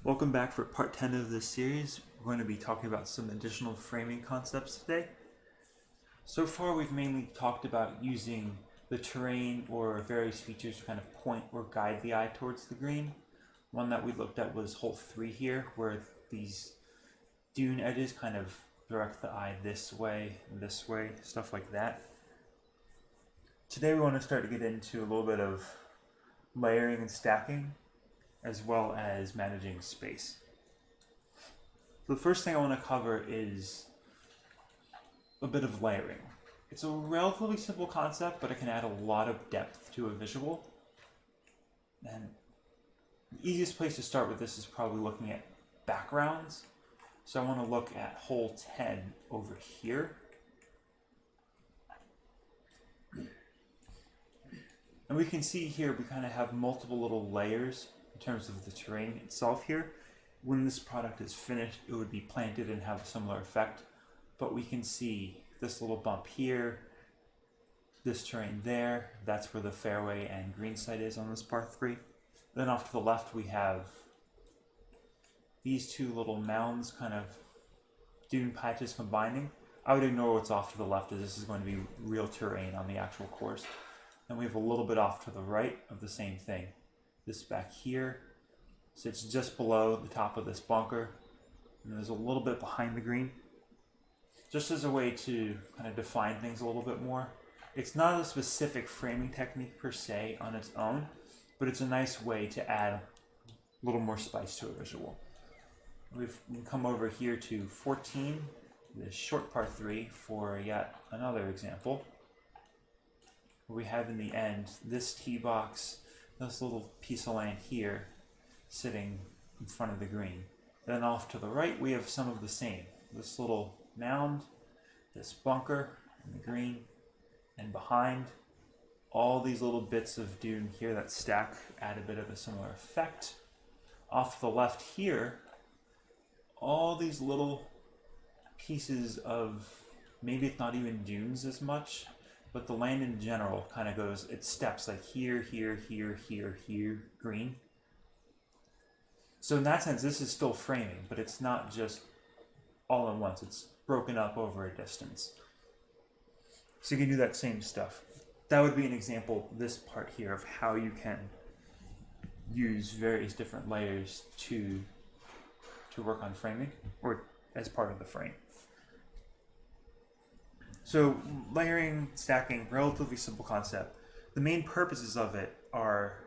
Welcome back for part 10 of this series. We're going to be talking about some additional framing concepts today. So far we've mainly talked about using the terrain or various features to kind of point or guide the eye towards the green. One that we looked at was hole 3 here, where these dune edges kind of direct the eye this way, stuff like that. Today we want to start to get into a little bit of layering and stacking, as well as managing space. So the first thing I want to cover is a bit of layering. It's a relatively simple concept, but it can add a lot of depth to a visual. And the easiest place to start with this is probably looking at backgrounds. So I want to look at hole 10 over here. And we can see here we kind of have multiple little layers in terms of the terrain itself here. When this product is finished, it would be planted and have a similar effect. But we can see this little bump here, this terrain there. That's where the fairway and green side is on this par 3. Then off to the left we have these two little mounds, kind of dune patches combining. I would ignore what's off to the left, as this is going to be real terrain on the actual course. And we have a little bit off to the right of the same thing. This back here sits just below the top of this bunker, and there's a little bit behind the green. Just as a way to kind of define things a little bit more. It's not a specific framing technique per se on its own, but it's a nice way to add a little more spice to a visual. We've come over here to 14, this short par 3, for yet another example. We have in the end this tee box, this little piece of land here sitting in front of the green. Then off to the right we have some of the same. This little mound, this bunker in the green, and behind all these little bits of dune here that stack add a bit of a similar effect. Off to the left here, all these little pieces of, maybe it's not even dunes as much, but the land in general kind of goes, it steps like here, here, here, here, here, green. So in that sense, this is still framing, but it's not just all at once. It's broken up over a distance. So you can do that same stuff. That would be an example, this part here, of how you can use various different layers to work on framing, or as part of the frame. So layering, stacking, relatively simple concept. The main purposes of it are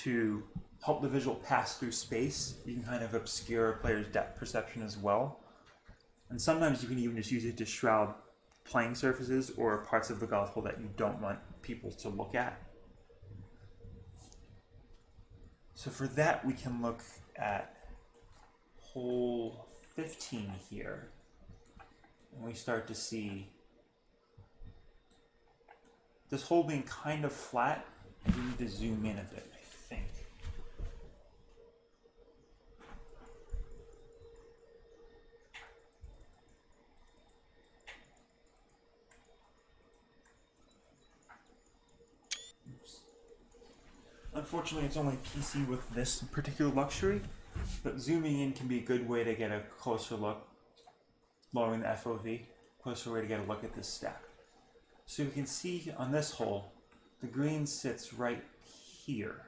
to help the visual pass through space. You can kind of obscure a player's depth perception as well. And sometimes you can even just use it to shroud playing surfaces or parts of the golf hole that you don't want people to look at. So for that we can look at hole 15 here. And we start to see this hole being kind of flat. We need to zoom in a bit, I think. Oops. Unfortunately, it's only PC with this particular luxury, but zooming in can be a good way to get a closer look. Lowering the FOV, closer way to get a look at this stack. So you can see on this hole, the green sits right here.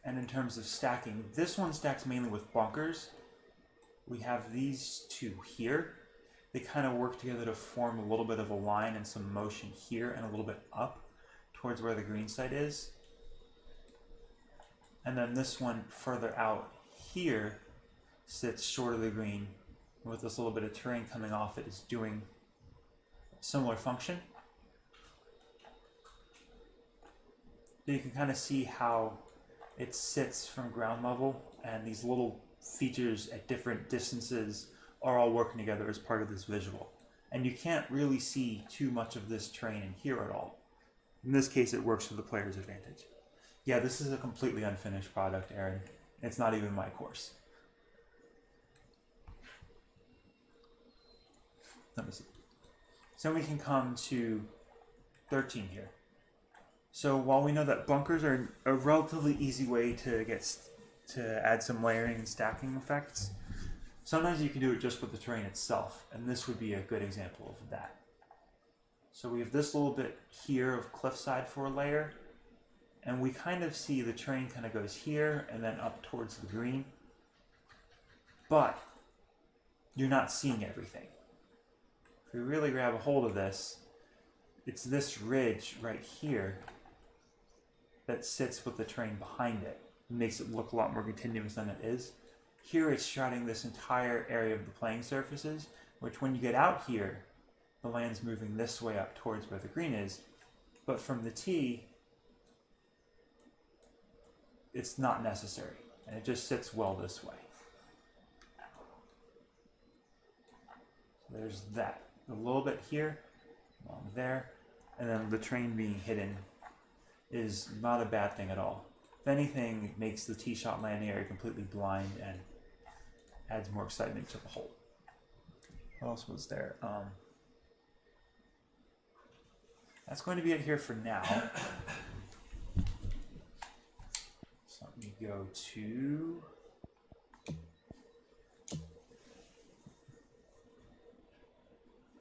And in terms of stacking, this one stacks mainly with bunkers. We have these two here. They kind of work together to form a little bit of a line and some motion here and a little bit up towards where the green side is. And then this one further out here sits short of the green, with this little bit of terrain coming off it is doing a similar function. You can kind of see how it sits from ground level, and these little features at different distances are all working together as part of this visual. And you can't really see too much of this terrain in here at all. In this case, it works to the player's advantage. Yeah, this is a completely unfinished product, Aaron. It's not even my course. Let me see. So we can come to 13 here. So while we know that bunkers are a relatively easy way to get to add some layering and stacking effects. Sometimes you can do it just with the terrain itself, and this would be a good example of that. So we have this little bit here of cliffside for a layer, and we kind of see the terrain kind of goes here and then up towards the green. But you're not seeing everything. If we really grab a hold of this, it's this ridge right here that sits with the terrain behind it. It makes it look a lot more continuous than it is. Here it's shrouding this entire area of the playing surfaces, which when you get out here, the land's moving this way up towards where the green is. But from the tee, it's not necessary, and it just sits well this way. So there's that. A little bit here, along there, and then the terrain being hidden is not a bad thing at all. If anything, it makes the tee shot landing area completely blind and adds more excitement to the hole. What else was there? That's going to be it here for now. So let me go to...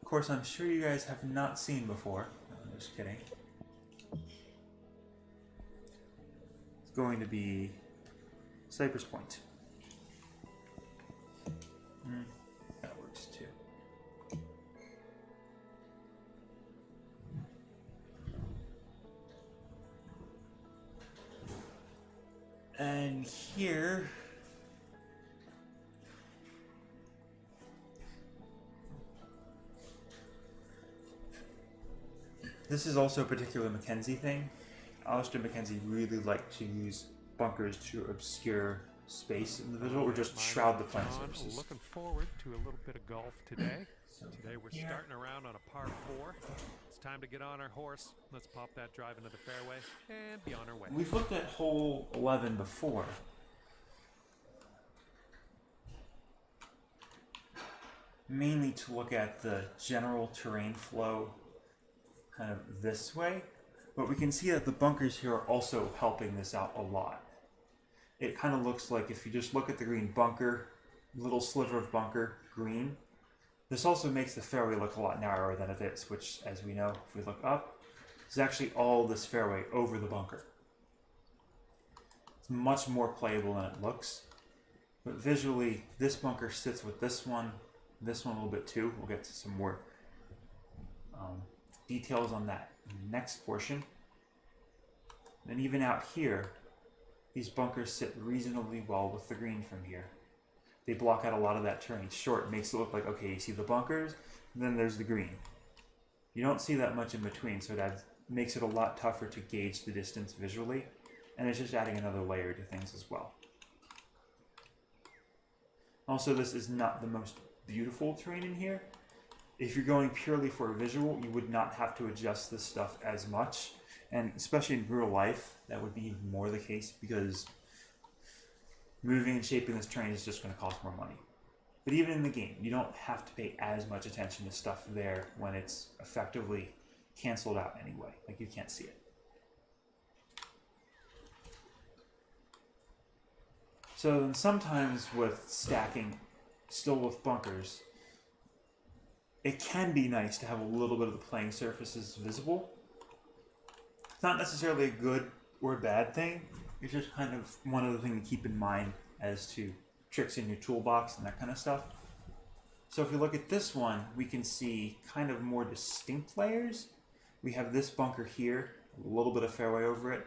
Of course, I'm sure you guys have not seen before. No, I'm just kidding. It's going to be Cypress Point. That works too. And here, this is also a particular Mackenzie thing. Alistair Mackenzie really liked to use bunkers to obscure space in the visual, or just shroud the playing surfaces. Looking forward to a little bit of golf today. Today we're starting around on a par 4. It's time to get on our horse. Let's pop that drive into the fairway and be on our way. We've looked at hole 11 before. Mainly to look at the general terrain flow kind of this way. But we can see that the bunkers here are also helping this out a lot. It kind of looks like if you just look at the green bunker, little sliver of bunker, green. This also makes the fairway look a lot narrower than it is, which, as we know, if we look up, is actually all this fairway over the bunker. It's much more playable than it looks. But visually, this bunker sits with this one a little bit too. We'll get to some more details on that in the next portion. And even out here, these bunkers sit reasonably well with the green from here. They block out a lot of that terrain. Short makes it look like, okay, you see the bunkers, and then there's the green. You don't see that much in between, so that makes it a lot tougher to gauge the distance visually, and it's just adding another layer to things as well. Also, this is not the most beautiful terrain in here. If you're going purely for a visual, you would not have to adjust this stuff as much. And especially in real life, that would be even more the case because moving and shaping this terrain is just going to cost more money. But even in the game, you don't have to pay as much attention to stuff there when it's effectively canceled out anyway. Like you can't see it. So then sometimes with stacking, still with bunkers, it can be nice to have a little bit of the playing surfaces visible. It's not necessarily a good or bad thing. It's just kind of one other thing to keep in mind as to tricks in your toolbox and that kind of stuff. So if we look at this one, we can see kind of more distinct layers. We have this bunker here, a little bit of fairway over it,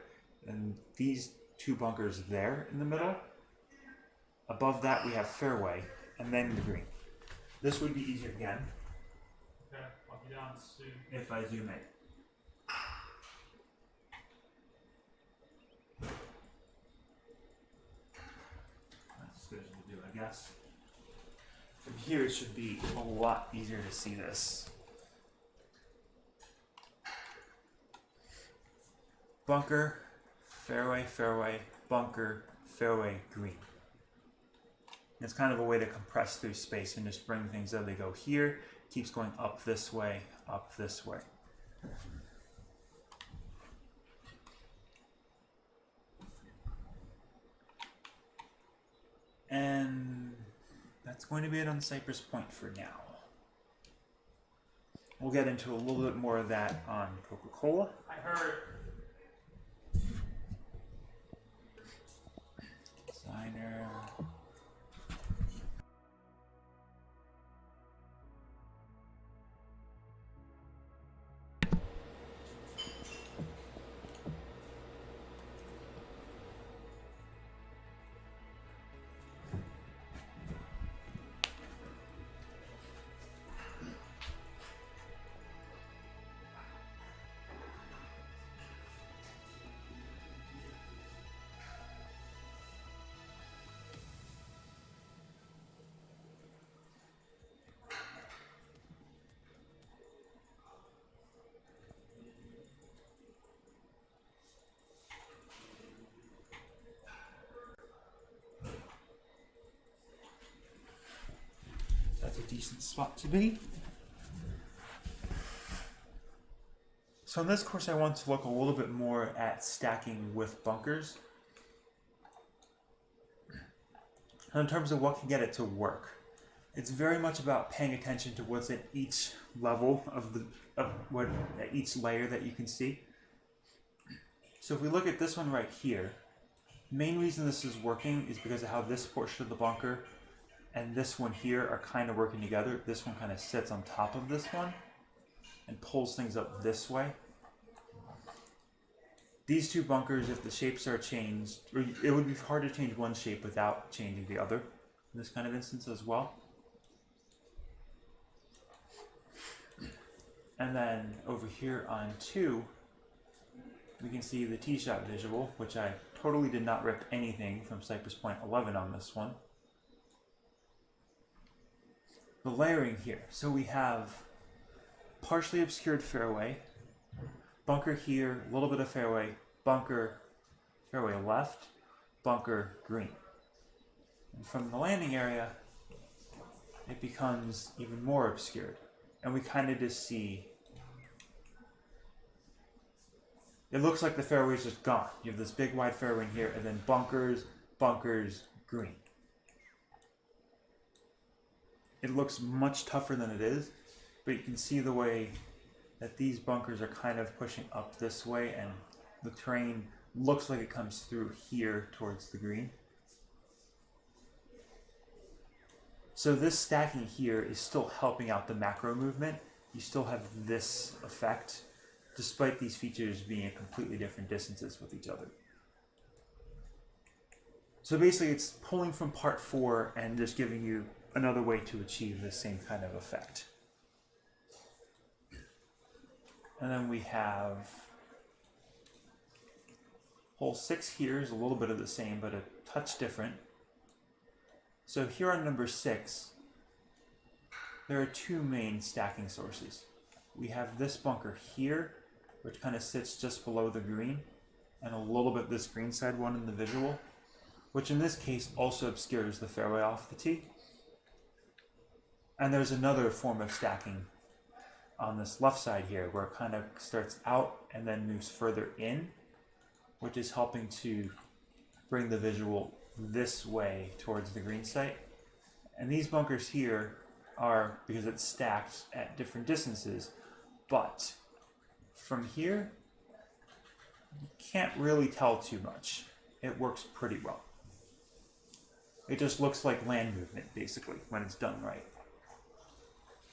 and these two bunkers there in the middle. Above that we have fairway, and then the green. This would be easier again. Okay, I'll be down soon. If I zoom in. That's as good as we'll do, I guess. From here it should be a lot easier to see this. Bunker, fairway, fairway, bunker, fairway, green. It's kind of a way to compress through space and just bring things as they go here. Keeps going up this way, up this way. It's going to be it on Cypress Point for now. We'll get into a little bit more of that on Coca-Cola. I heard. Designer. That's a decent spot to be. So in this course I want to look a little bit more at stacking with bunkers. And in terms of what can get it to work. It's very much about paying attention to what's at each level of what at each layer that you can see. So if we look at this one right here, main reason this is working is because of how this portion of the bunker and this one here are kind of working together. This one kind of sits on top of this one and pulls things up this way. These two bunkers, if the shapes are changed, or it would be hard to change one shape without changing the other in this kind of instance as well. And then over here on 2, we can see the T-shot visual, which I totally did not rip anything from Cypress Point 11 on this one. The layering here. So we have partially obscured fairway, bunker here, a little bit of fairway, bunker, fairway left, bunker, green. And from the landing area, it becomes even more obscured. And we kind of just see, it looks like the fairway is just gone. You have this big wide fairway in here, and then bunkers, bunkers, green. It looks much tougher than it is, but you can see the way that these bunkers are kind of pushing up this way, and the terrain looks like it comes through here towards the green. So this stacking here is still helping out the macro movement. You still have this effect, despite these features being at completely different distances with each other. So basically it's pulling from part 4 and just giving you another way to achieve the same kind of effect. And then we have hole 6 here is a little bit of the same, but a touch different. So here on number 6, there are 2 main stacking sources. We have this bunker here, which kind of sits just below the green, and a little bit this green side one in the visual, which in this case also obscures the fairway off the tee. And there's another form of stacking on this left side here, where it kind of starts out and then moves further in, which is helping to bring the visual this way towards the green site. And these bunkers here are, because it's stacked at different distances, but from here, you can't really tell too much. It works pretty well. It just looks like land movement, basically, when it's done right.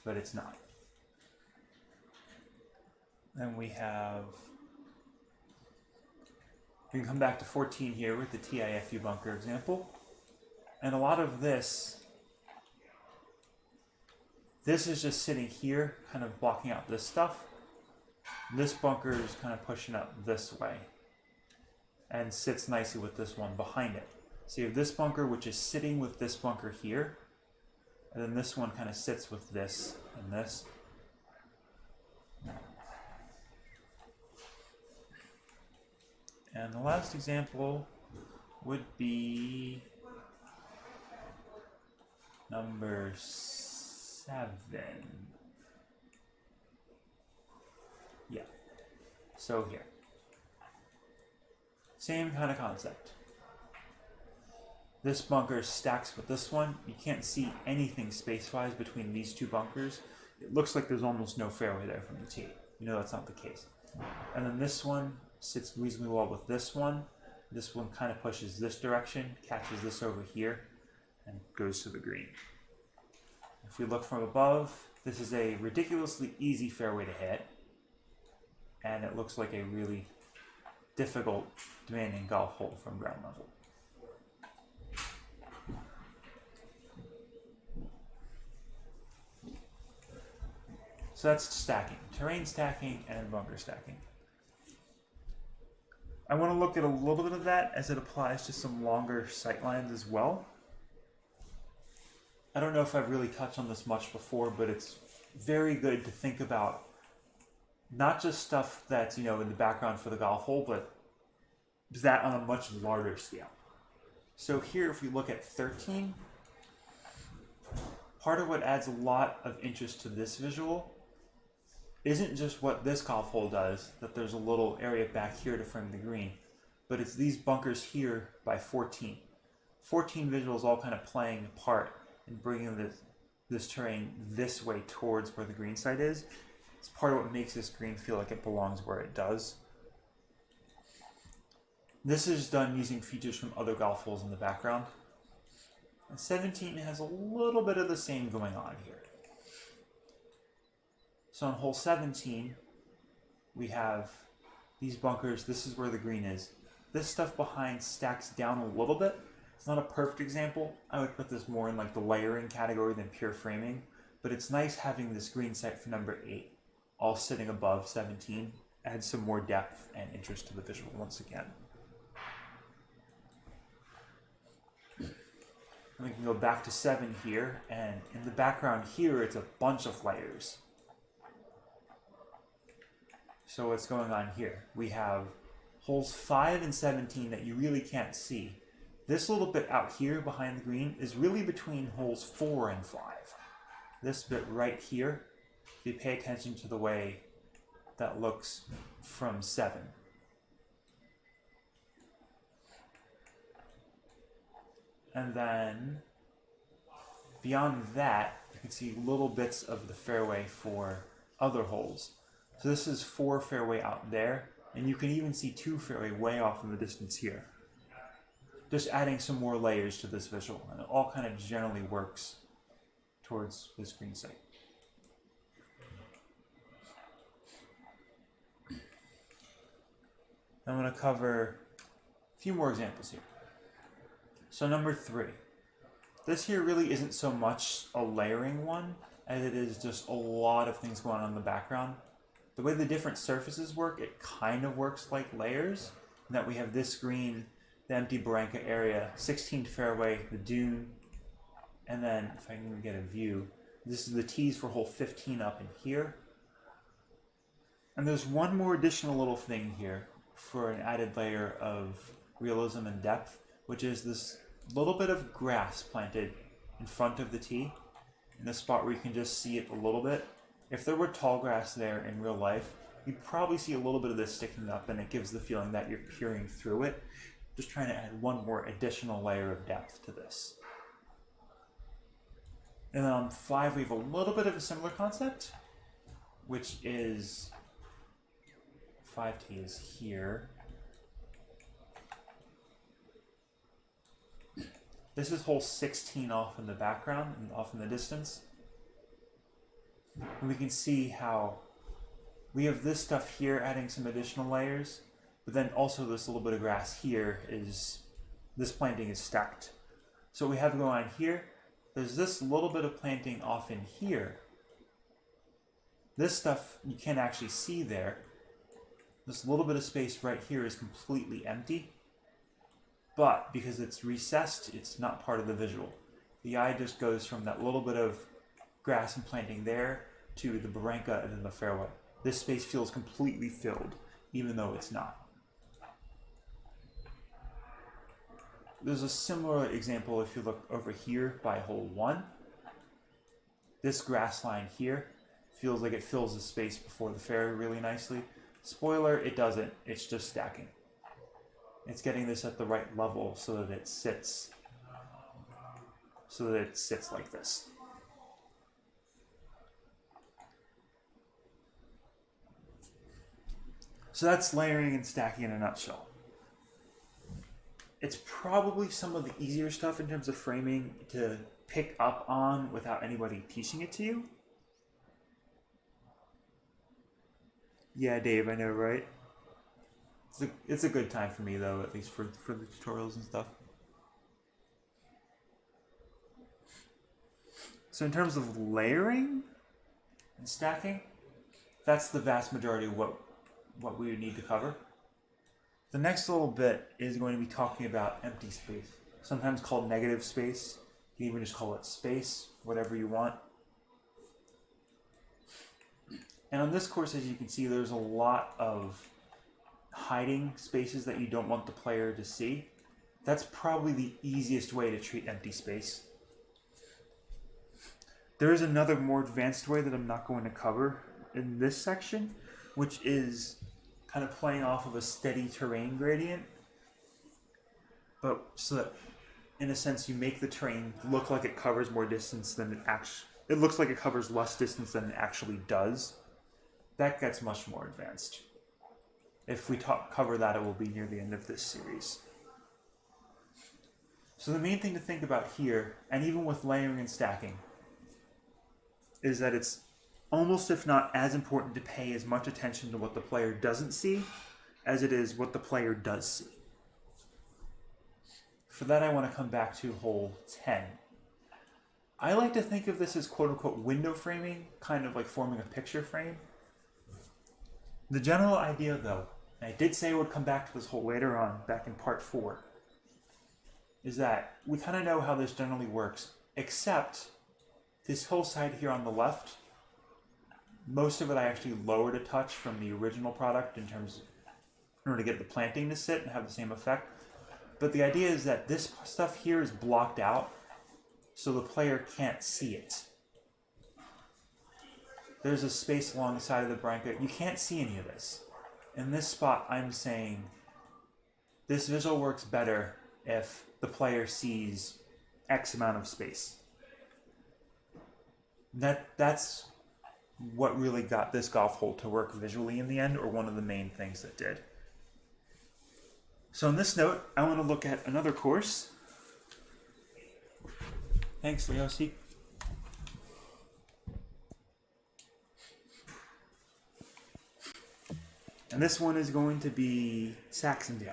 But it's not. Then we have, we can come back to 14 here with the TIFU bunker example. And a lot of this is just sitting here, kind of blocking out this stuff. This bunker is kind of pushing up this way and sits nicely with this one behind it. So you have this bunker, which is sitting with this bunker here, and then this one kind of sits with this and this. And the last example would be number 7. Yeah. So here. Same kind of concept. This bunker stacks with this one. You can't see anything space-wise between these two bunkers. It looks like there's almost no fairway there from the tee. You know that's not the case. And then this one sits reasonably well with this one. This one kind of pushes this direction, catches this over here, and goes to the green. If we look from above, this is a ridiculously easy fairway to hit. And it looks like a really difficult, demanding golf hole from ground level. So that's stacking, terrain stacking and bunker stacking. I want to look at a little bit of that as it applies to some longer sight lines as well. I don't know if I've really touched on this much before, but it's very good to think about not just stuff that's, in the background for the golf hole, but that on a much larger scale. So here, if we look at 13, part of what adds a lot of interest to this visual isn't just what this golf hole does, that there's a little area back here to frame the green, but it's these bunkers here by 14. 14 visuals all kind of playing a part in bringing this terrain this way towards where the green side is. It's part of what makes this green feel like it belongs where it does. This is done using features from other golf holes in the background. And 17 has a little bit of the same going on here. So on hole 17, we have these bunkers. This is where the green is. This stuff behind stacks down a little bit. It's not a perfect example. I would put this more in like the layering category than pure framing. But it's nice having this green site for number 8 all sitting above 17. Adds some more depth and interest to the visual once again. And we can go back to 7 here, and in the background here, it's a bunch of layers. So what's going on here? We have holes 5 and 17 that you really can't see. This little bit out here behind the green is really between holes 4 and 5. This bit right here, if you pay attention to the way that looks from 7. And then beyond that, you can see little bits of the fairway for other holes. So this is 4 fairway out there, and you can even see 2 fairway way off in the distance here. Just adding some more layers to this visual, and it all kind of generally works towards this green site. I'm going to cover a few more examples here. So number 3. This here really isn't so much a layering one as it is just a lot of things going on in the background. The way the different surfaces work, it kind of works like layers, in that we have this green, the empty Barranca area, 16th fairway, the dune, and then, if I can get a view, this is the tees for hole 15 up in here. And there's one more additional little thing here for an added layer of realism and depth, which is this little bit of grass planted in front of the tee, in a spot where you can just see it a little bit. If there were tall grass there in real life, you'd probably see a little bit of this sticking up, and it gives the feeling that you're peering through it. Just trying to add one more additional layer of depth to this. And then on 5, we have a little bit of a similar concept, which is 5T is here. This is hole 16 off in the background and off in the distance. And we can see how we have this stuff here adding some additional layers, but then also this little bit of grass here is, this planting is stacked. So what we have going on here, there's this little bit of planting off in here. This stuff you can't actually see there. This little bit of space right here is completely empty, but because it's recessed, it's not part of the visual. The eye just goes from that little bit of grass and planting there to the Barranca and then the fairway. This space feels completely filled, even though it's not. There's a similar example if you look over here by hole 1. This grass line here feels like it fills the space before the fairway really nicely. Spoiler, it doesn't, it's just stacking. It's getting this at the right level so that it sits so that it sits like this. So that's layering and stacking in a nutshell. It's probably some of the easier stuff in terms of framing to pick up on without anybody teaching it to you. Yeah, Dave, I know, right? It's a good time for me, though, at least for the tutorials and stuff. So in terms of layering and stacking, that's the vast majority of what we would need to cover. The next little bit is going to be talking about empty space, sometimes called negative space. You can even just call it space, whatever you want. And on this course, as you can see, there's a lot of hiding spaces that you don't want the player to see. That's probably the easiest way to treat empty space. There is another more advanced way that I'm not going to cover in this section, which is kind of playing off of a steady terrain gradient. But so that, in a sense, you make the terrain look like it covers more distance than it actually... It looks like it covers less distance than it actually does. That gets much more advanced. If we cover that, it will be near the end of this series. So the main thing to think about here, and even with layering and stacking, is that it's almost, if not as important, to pay as much attention to what the player doesn't see as it is what the player does see. For that, I want to come back to hole 10. I like to think of this as quote-unquote window framing, kind of like forming a picture frame. The general idea, though, and I did say I would come back to this hole later on, back in part 4, is that we kind of know how this generally works, except this hillside here on the left, most of it I actually lowered a touch from the original product in order to get the planting to sit and have the same effect. But the idea is that this stuff here is blocked out, so the player can't see it. There's a space along the side of the blanket. You can't see any of this. In this spot, I'm saying this visual works better if the player sees X amount of space. That's what really got this golf hole to work visually in the end, or one of the main things that did. So on this note, I want to look at another course. Thanks, Leosi. And this one is going to be Saxondale.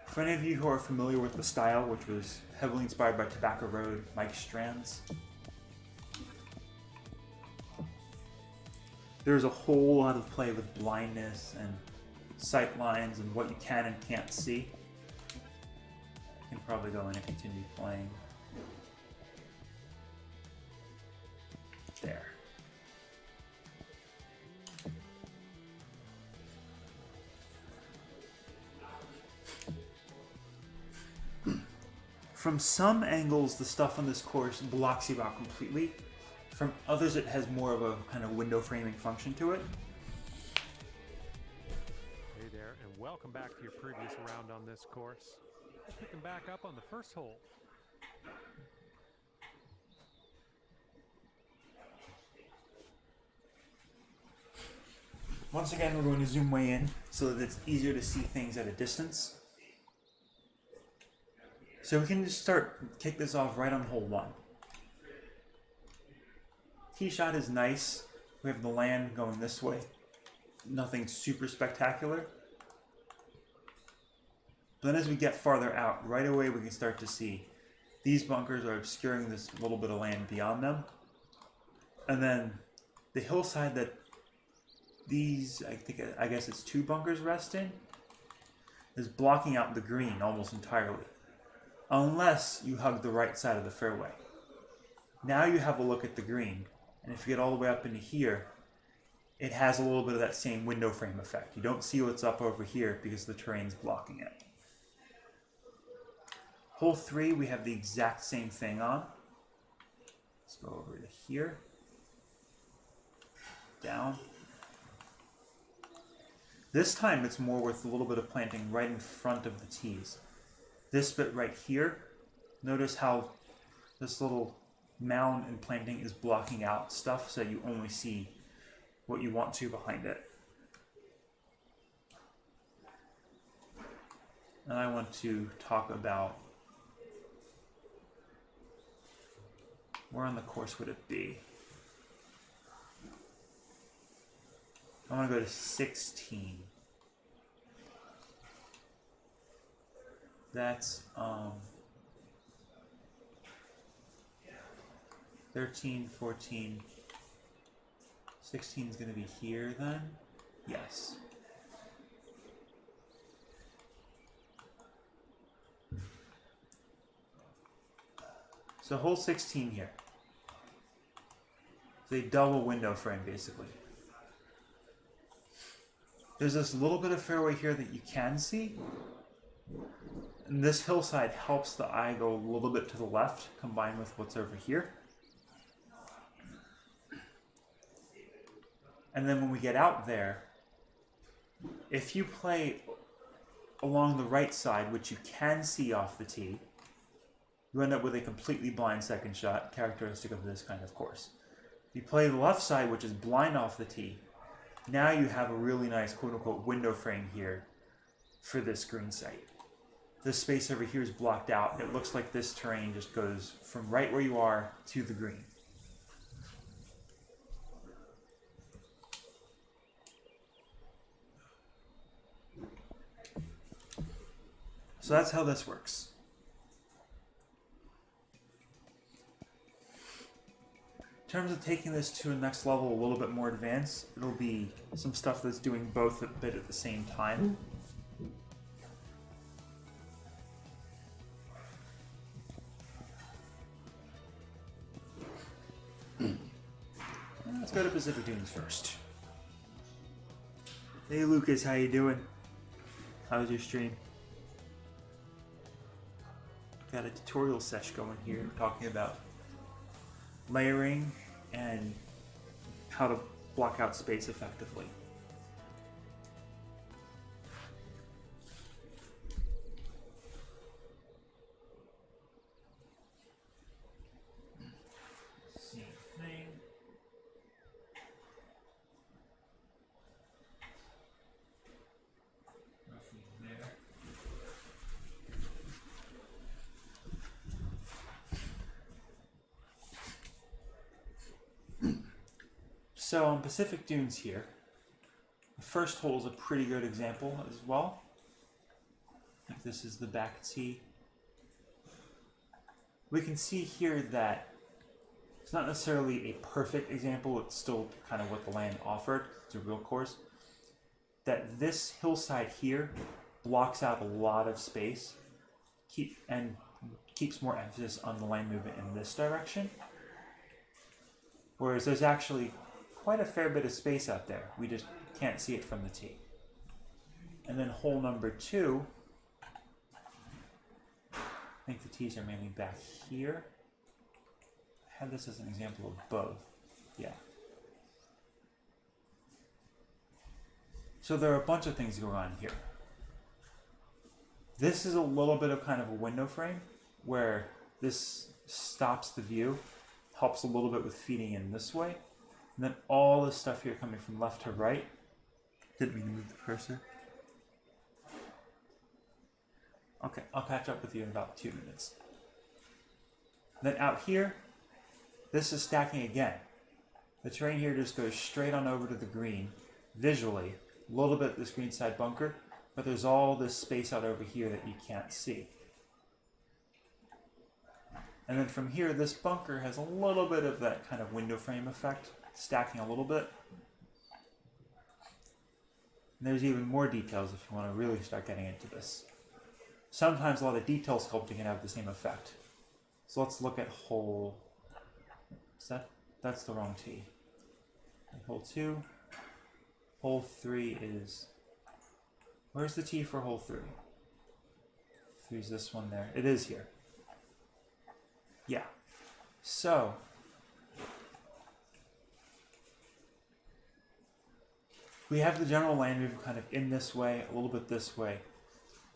For any of you who are familiar with the style, which was heavily inspired by Tobacco Road, Mike Strand's, there's a whole lot of play with blindness and sight lines and what you can and can't see. I can probably go in and continue playing. There. From some angles, the stuff on this course blocks you out completely. From others, it has more of a kind of window framing function to it. Hey there, and welcome back to your previous round on this course. Picking back up on the first hole. Once again, we're going to zoom way in so that it's easier to see things at a distance. So we can just kick this off right on hole 1. Tee shot is nice. We have the land going this way. Nothing super spectacular. But then as we get farther out, right away we can start to see these bunkers are obscuring this little bit of land beyond them. And then the hillside that these, I guess it's 2 bunkers rest in, is blocking out the green almost entirely. Unless you hug the right side of the fairway. Now you have a look at the green, and if you get all the way up into here, it has a little bit of that same window frame effect. You don't see what's up over here because the terrain's blocking it. Hole 3, we have the exact same thing on. Let's go over to here. Down. This time it's more with a little bit of planting right in front of the tees. This bit right here, notice how this little mound and planting is blocking out stuff so you only see what you want to behind it. And I want to talk about, where on the course would it be? I want to go to 16. That's 13, 14, 16 is going to be here then? Yes. So hole 16 here. It's a double window frame basically. There's this little bit of fairway here that you can see. And this hillside helps the eye go a little bit to the left combined with what's over here. And then when we get out there, if you play along the right side, which you can see off the tee, you end up with a completely blind second shot, characteristic of this kind of course. If you play the left side, which is blind off the tee, now you have a really nice quote-unquote window frame here for this green site. This space over here is blocked out. It looks like this terrain just goes from right where you are to the green. So that's how this works. In terms of taking this to a next level, a little bit more advanced, it'll be some stuff that's doing both a bit at the same time. Let's go to Pacific Dunes first. Hey Lucas, how you doing? How was your stream? Got a tutorial sesh going here talking about layering and how to block out space effectively. Same thing. Roughly there. So on Pacific Dunes here, the first hole is a pretty good example as well. I think this is the back tee. We can see here that it's not necessarily a perfect example, it's still kind of what the land offered, it's a real course. That this hillside here blocks out a lot of space and keeps more emphasis on the land movement in this direction. Whereas there's actually quite a fair bit of space out there. We just can't see it from the tee. And then hole number 2, I think the tees are mainly back here. I had this as an example of both. Yeah. So there are a bunch of things going on here. This is a little bit of kind of a window frame where this stops the view, helps a little bit with feeding in this way. And then all this stuff here coming from left to right. Didn't mean to move the cursor. Okay, I'll catch up with you in about 2 minutes. Then out here, this is stacking again. The terrain here just goes straight on over to the green, visually. A little bit this green side bunker, but there's all this space out over here that you can't see. And then from here, this bunker has a little bit of that kind of window frame effect, stacking a little bit. And there's even more details if you want to really start getting into this. Sometimes a lot of detail sculpting can have the same effect. So let's look at hole... That's the wrong tee. Hole 2. Hole 3 is... Where's the tee for hole 3? 3 is this one there. It is here. Yeah. So... we have the general land move kind of in this way, a little bit this way.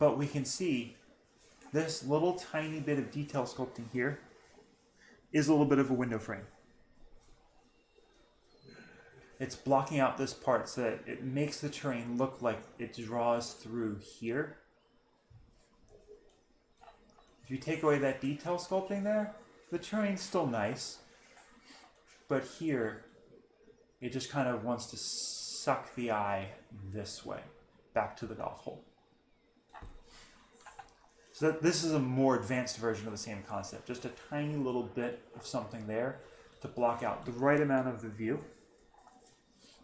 But we can see This little tiny bit of detail sculpting here is a little bit of a window frame. It's blocking out this part so that it makes the terrain look like it draws through here. If you take away that detail sculpting there, the terrain's still nice, but here it just kind of wants to suck the eye this way, back to the golf hole. So this is a more advanced version of the same concept, just a tiny little bit of something there to block out the right amount of the view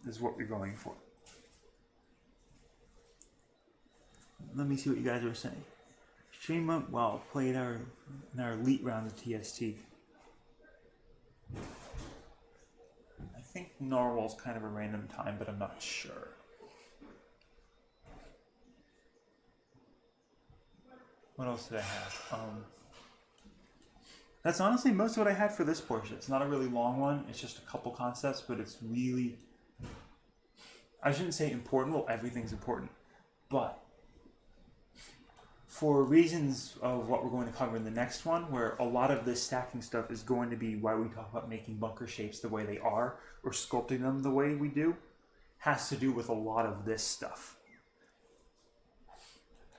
is what we're going for. Let me see what you guys are saying. Stream went well, played in our elite round of TST. I think Narwhal's kind of a random time, but I'm not sure. What else did I have? That's honestly most of what I had for this portion. It's not a really long one. It's just a couple concepts, but it's really... I shouldn't say important. Well, everything's important. But for reasons of what we're going to cover in the next one, where a lot of this stacking stuff is going to be why we talk about making bunker shapes the way they are, or sculpting them the way we do, has to do with a lot of this stuff.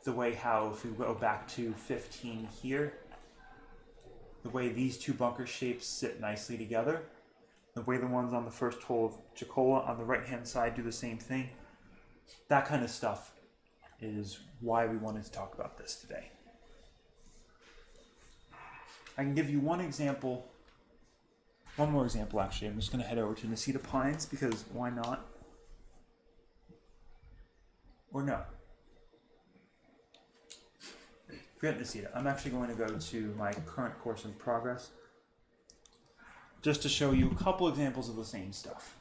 The way how, if we go back to 15 here, the way these two bunker shapes sit nicely together, the way the ones on the first hole of Jacola on the right hand side do the same thing, that kind of stuff is why we wanted to talk about this today. I can give you one more example actually. I'm just going to head over to Necedah Pines because why not? Or no. Forget Necedah. I'm actually going to go to my current course in progress just to show you a couple examples of the same stuff.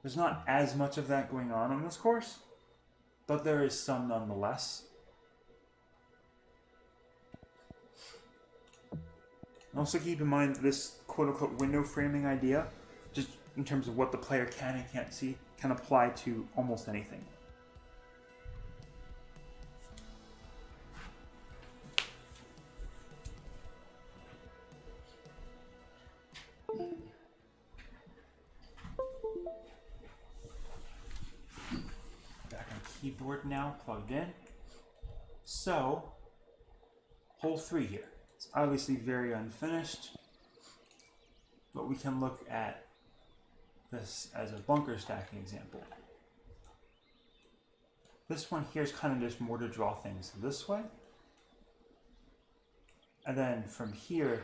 There's not as much of that going on this course, but there is some nonetheless. Also keep in mind that this quote-unquote window framing idea, just in terms of what the player can and can't see, can apply to almost anything. Back on keyboard now, plugged in. So, hole 3 here. It's obviously very unfinished, but we can look at this as a bunker stacking example. This one here is kind of just more to draw things this way. And then from here,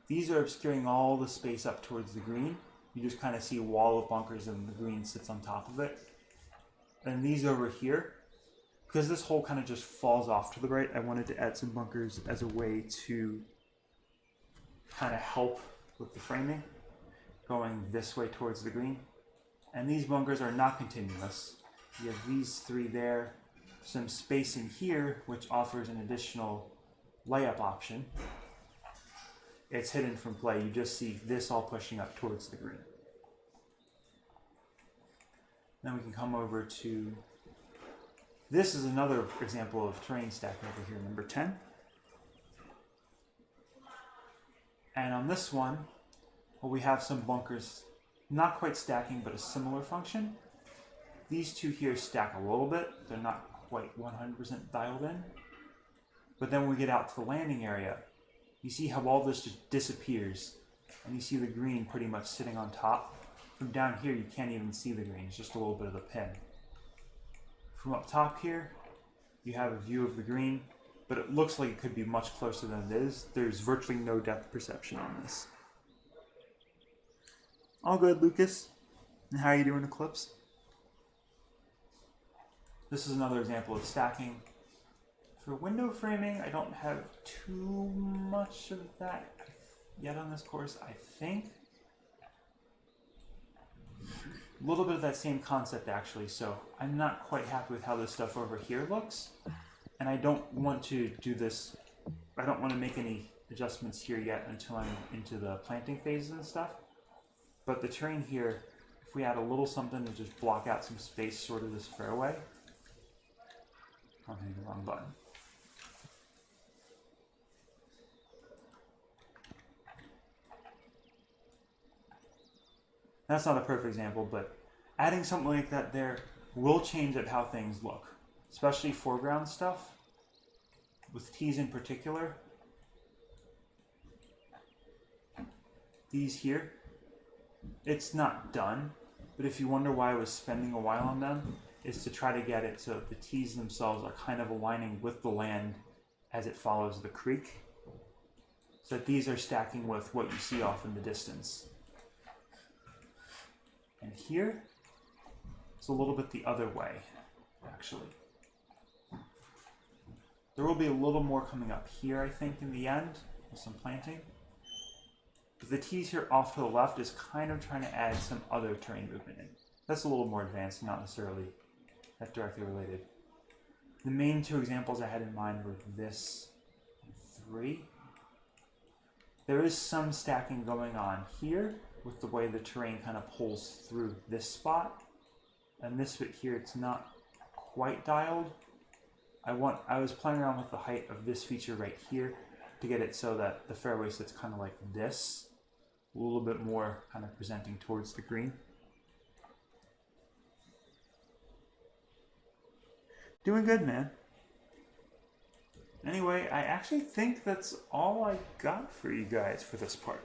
these are obscuring all the space up towards the green. You just kind of see a wall of bunkers and the green sits on top of it. And these over here, because this hole kind of just falls off to the right, I wanted to add some bunkers as a way to kind of help with the framing, going this way towards the green. And these bunkers are not continuous. You have these 3 there, some space in here, which offers an additional layup option. It's hidden from play. You just see this all pushing up towards the green. Then we can come over to, this is another example of terrain stacking over here, number 10. And on this one, well, we have some bunkers, not quite stacking, but a similar function. These 2 here stack a little bit. They're not quite 100% dialed in. But then when we get out to the landing area, you see how all this just disappears. And you see the green pretty much sitting on top. From down here, you can't even see the green. It's just a little bit of a pin. From up top here, you have a view of the green, but it looks like it could be much closer than it is. There's virtually no depth perception on this. All good, Lucas. And how are you doing, Eclipse? This is another example of stacking. For window framing, I don't have too much of that yet on this course, I think. A little bit of that same concept, actually, so I'm not quite happy with how this stuff over here looks. And I don't want to do this, I don't want to make any adjustments here yet until I'm into the planting phases and stuff. But the terrain here, if we add a little something to just block out some space sort of this fairway. I'm hitting the wrong button. That's not a perfect example, but adding something like that there will change up how things look, especially foreground stuff, with tees in particular. These here, it's not done, but if you wonder why I was spending a while on them, is to try to get it so the tees themselves are kind of aligning with the land as it follows the creek, so that these are stacking with what you see off in the distance. And here, it's a little bit the other way, actually. There will be a little more coming up here, I think, in the end, with some planting. But the tees here off to the left is kind of trying to add some other terrain movement in. That's a little more advanced, not necessarily that directly related. The main two examples I had in mind were this and 3. There is some stacking going on here with the way the terrain kind of pulls through this spot. And this bit here, it's not quite dialed. I was playing around with the height of this feature right here to get it so that the fairway sits kind of like this, a little bit more kind of presenting towards the green. Doing good, man. Anyway, I actually think that's all I got for you guys for this part.